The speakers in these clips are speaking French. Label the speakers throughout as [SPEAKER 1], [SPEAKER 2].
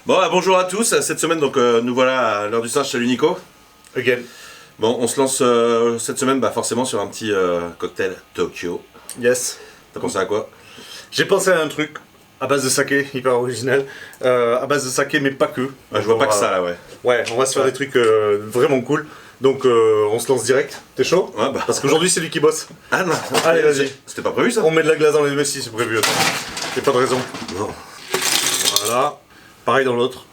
[SPEAKER 1] Bon, bonjour à tous. Cette semaine, donc, nous voilà à l'heure du singe. Salut Nico.
[SPEAKER 2] Again.
[SPEAKER 1] Bon, on se lance cette semaine, forcément sur un petit cocktail Tokyo.
[SPEAKER 2] Yes.
[SPEAKER 1] T'as pensé à quoi?
[SPEAKER 2] J'ai pensé à un truc à base de saké, hyper original. À base de saké, mais pas que.
[SPEAKER 1] Je vois pas que ça là, ouais.
[SPEAKER 2] Ouais, on va se faire des trucs vraiment cool. Donc on se lance direct. T'es chaud?
[SPEAKER 1] Ouais,
[SPEAKER 2] Parce qu'aujourd'hui c'est lui qui bosse.
[SPEAKER 1] Ah non.
[SPEAKER 2] Allez, vas-y.
[SPEAKER 1] C'était pas prévu ça?
[SPEAKER 2] On met de la glace dans les messis, c'est prévu. Y'a pas de raison.
[SPEAKER 1] Non.
[SPEAKER 2] Voilà. Pareil dans l'autre.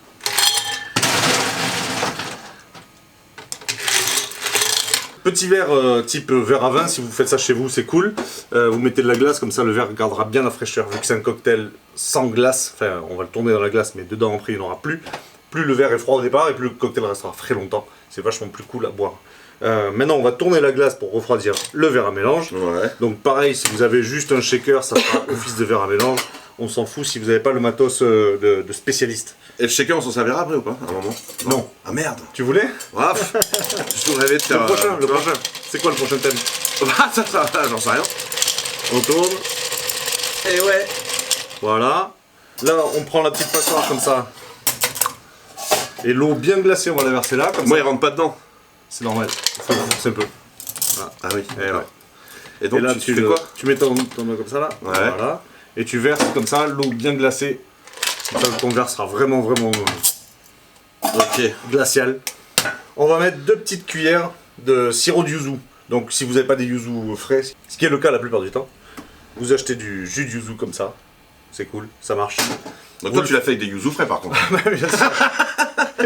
[SPEAKER 2] Petit verre type verre à vin, si vous faites ça chez vous, c'est cool. Vous mettez de la glace, comme ça le verre gardera bien la fraîcheur. Vu que c'est un cocktail sans glace, enfin on va le tourner dans la glace, mais dedans après il n'y en aura plus. Plus le verre est froid au départ et plus le cocktail restera frais longtemps. C'est vachement plus cool à boire. Maintenant on va tourner la glace pour refroidir le verre à mélange.
[SPEAKER 1] Ouais.
[SPEAKER 2] Donc pareil, si vous avez juste un shaker, ça fera office de verre à mélange. On s'en fout si vous n'avez pas le matos de spécialiste.
[SPEAKER 1] Et le shaker, on s'en servira après ou pas? À un moment?
[SPEAKER 2] Non.
[SPEAKER 1] Ah merde.
[SPEAKER 2] Tu voulais?
[SPEAKER 1] Bref. Je te rêvais de faire.
[SPEAKER 2] Le prochain. C'est quoi le prochain thème?
[SPEAKER 1] J'en sais rien.
[SPEAKER 2] On tourne.
[SPEAKER 1] Et ouais.
[SPEAKER 2] Voilà. Là, on prend la petite passoire comme ça. Et l'eau bien glacée, on va la verser là. Comme
[SPEAKER 1] Moi,
[SPEAKER 2] ça.
[SPEAKER 1] il rentre pas dedans.
[SPEAKER 2] C'est normal. Il faut forcer un peu. Voilà.
[SPEAKER 1] Ah oui.
[SPEAKER 2] Et, ouais.
[SPEAKER 1] Et donc,
[SPEAKER 2] Et là,
[SPEAKER 1] tu fais quoi?
[SPEAKER 2] tu mets ton eau comme ça là.
[SPEAKER 1] Ouais.
[SPEAKER 2] Voilà. Et tu verses comme ça l'eau bien glacée. Comme ça, ton verre sera vraiment
[SPEAKER 1] Ok.
[SPEAKER 2] glacial. On va mettre 2 petites cuillères de sirop de yuzu. Donc, si vous n'avez pas des yuzu frais, ce qui est le cas la plupart du temps, vous achetez du jus de yuzu comme ça. C'est cool, ça marche.
[SPEAKER 1] Donc toi, tu l'as fait avec des yuzu frais par contre.
[SPEAKER 2] Bien sûr.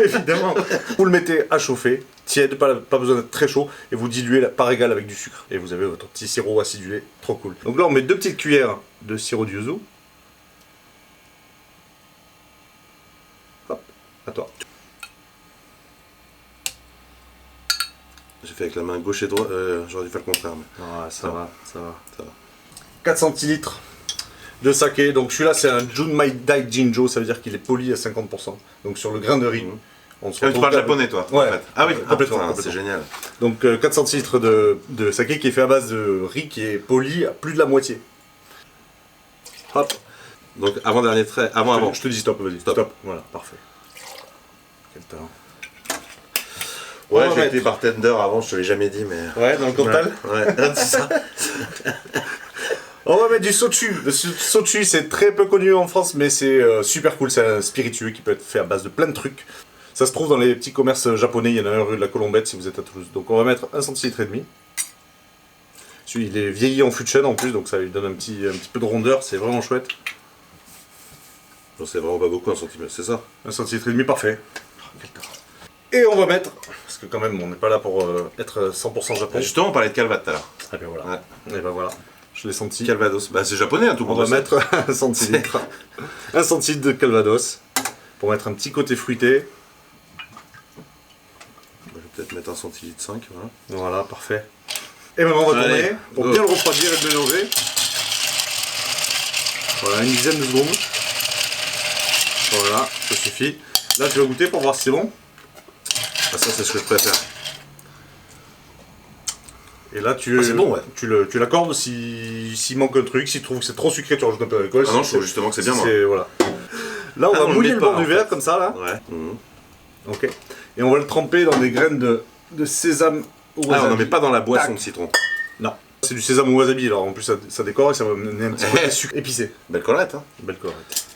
[SPEAKER 2] Évidemment. Vous le mettez à chauffer, tiède, pas besoin d'être très chaud, et vous diluez la part égale avec du sucre. Et vous avez votre petit sirop acidulé, trop cool. Donc là, on met 2 petites cuillères de sirop de yuzu. Hop, à toi.
[SPEAKER 1] J'ai fait avec la main gauche et droite, j'aurais dû faire le contraire. Mais...
[SPEAKER 2] Ouais, ça va. 4 centilitres de saké. Donc celui-là, c'est un Junmai Dai Jinjo, ça veut dire qu'il est poli à 50%. Donc sur le grain de riz. On se
[SPEAKER 1] tu
[SPEAKER 2] retrouve
[SPEAKER 1] parles
[SPEAKER 2] avec-
[SPEAKER 1] japonais toi?
[SPEAKER 2] Ouais.
[SPEAKER 1] En fait. Ah oui,
[SPEAKER 2] Complètement.
[SPEAKER 1] c'est génial.
[SPEAKER 2] Donc 4 centilitres de saké qui est fait à base de riz qui est poli à plus de la moitié. Hop.
[SPEAKER 1] Donc avant-dernier trait, avant.
[SPEAKER 2] Je te dis stop, vas-y. Stop. Voilà, parfait. Quel talent.
[SPEAKER 1] Ouais,
[SPEAKER 2] On va
[SPEAKER 1] j'ai
[SPEAKER 2] mettre-
[SPEAKER 1] été bartender avant, je te l'ai jamais dit, mais...
[SPEAKER 2] Ouais, dans le Cantal.
[SPEAKER 1] Ouais, c'est ça.
[SPEAKER 2] On va mettre du sochu. Le sochu, c'est très peu connu en France, mais c'est super cool. C'est un spiritueux qui peut être fait à base de plein de trucs. Ça se trouve dans les petits commerces japonais. Il y en a un rue de la Colombette si vous êtes à Toulouse. Donc on va mettre 1,5 centilitre. Celui, il est vieilli en fût de chêne en plus, donc ça lui donne un petit peu de rondeur. C'est vraiment chouette.
[SPEAKER 1] Bon, c'est vraiment pas beaucoup, 1 centimètre, c'est ça?
[SPEAKER 2] 1,5 centilitre, parfait. Et on va mettre, parce que quand même on n'est pas là pour être 100% japonais.
[SPEAKER 1] Justement, on parlait de Calvat tout à l'heure.
[SPEAKER 2] Ah ben voilà.
[SPEAKER 1] Ouais.
[SPEAKER 2] Et ben voilà. Je l'ai senti.
[SPEAKER 1] Calvados, c'est japonais, hein, tout le
[SPEAKER 2] On
[SPEAKER 1] monde.
[SPEAKER 2] va mettre 1 centilitre. 1 centilitre de Calvados. Pour mettre un petit côté fruité.
[SPEAKER 1] Je vais peut-être mettre 1 centilitre 5, voilà.
[SPEAKER 2] Voilà, parfait. Et maintenant on va
[SPEAKER 1] Allez,
[SPEAKER 2] tourner pour
[SPEAKER 1] go.
[SPEAKER 2] bien le refroidir et le mélanger. Voilà, une dizaine de secondes. Voilà, ça suffit. Là tu vas goûter pour voir si c'est bon.
[SPEAKER 1] Ah, ça, c'est ce que je préfère.
[SPEAKER 2] Et là tu,
[SPEAKER 1] c'est bon, ouais.
[SPEAKER 2] tu l'accordes s'il manque un truc, si tu trouves que c'est trop sucré, tu rajoutes un peu d'alcool.
[SPEAKER 1] Ah non,
[SPEAKER 2] Si
[SPEAKER 1] je trouve justement que c'est bien, moi.
[SPEAKER 2] Voilà. Là on
[SPEAKER 1] Ah,
[SPEAKER 2] va
[SPEAKER 1] on le
[SPEAKER 2] mouiller
[SPEAKER 1] met
[SPEAKER 2] le
[SPEAKER 1] pas,
[SPEAKER 2] bord
[SPEAKER 1] en
[SPEAKER 2] du verre
[SPEAKER 1] fait.
[SPEAKER 2] comme ça là.
[SPEAKER 1] Ouais.
[SPEAKER 2] Ok. Et on va le tremper dans des graines de sésame au wasabi.
[SPEAKER 1] Ah, on n'en met pas dans la boisson
[SPEAKER 2] Tac.
[SPEAKER 1] de citron.
[SPEAKER 2] Non. C'est du sésame au wasabi, alors en plus ça décore et ça va mener un petit côté sucre épicé.
[SPEAKER 1] Belle collerette, hein.
[SPEAKER 2] Belle correcte.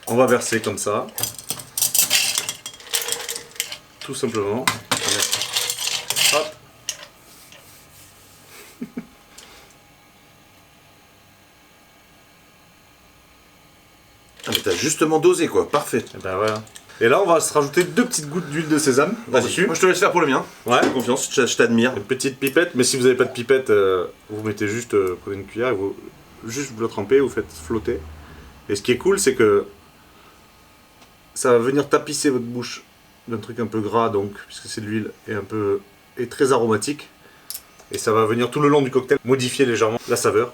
[SPEAKER 2] On va verser comme ça. Tout simplement. Hop.
[SPEAKER 1] Ah, mais t'as justement dosé, quoi. Parfait.
[SPEAKER 2] Et ben voilà. Et là on va se rajouter 2 petites gouttes d'huile de sésame
[SPEAKER 1] Vas-y,
[SPEAKER 2] dessus.
[SPEAKER 1] moi je te laisse faire pour le mien.
[SPEAKER 2] Ouais.
[SPEAKER 1] Fais confiance, je t'admire.
[SPEAKER 2] Une petite pipette, mais si vous n'avez pas de pipette, vous mettez juste, prenez une cuillère et vous le trempez, vous faites flotter. Et ce qui est cool, c'est que ça va venir tapisser votre bouche d'un truc un peu gras, donc puisque c'est de l'huile et très aromatique. Et ça va venir tout le long du cocktail modifier légèrement la saveur.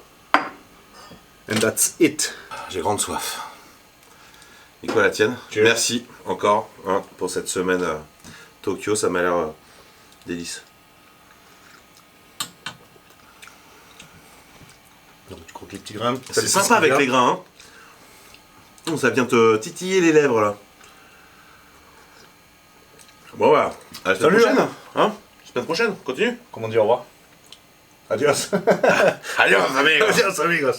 [SPEAKER 2] And that's it.
[SPEAKER 1] J'ai grande soif. Nicolas, la tienne.
[SPEAKER 2] Cheers.
[SPEAKER 1] Merci encore pour cette semaine Tokyo, ça m'a l'air délice.
[SPEAKER 2] Donc tu croques les petits grains.
[SPEAKER 1] C'est sympa avec les grains. Hein. Ça vient te titiller les lèvres là. Bon voilà, à la semaine
[SPEAKER 2] Salut,
[SPEAKER 1] prochaine. Hein, semaine prochaine, continue.
[SPEAKER 2] Comment dire au revoir? Adios.
[SPEAKER 1] Adios amigos.
[SPEAKER 2] Adios amigos.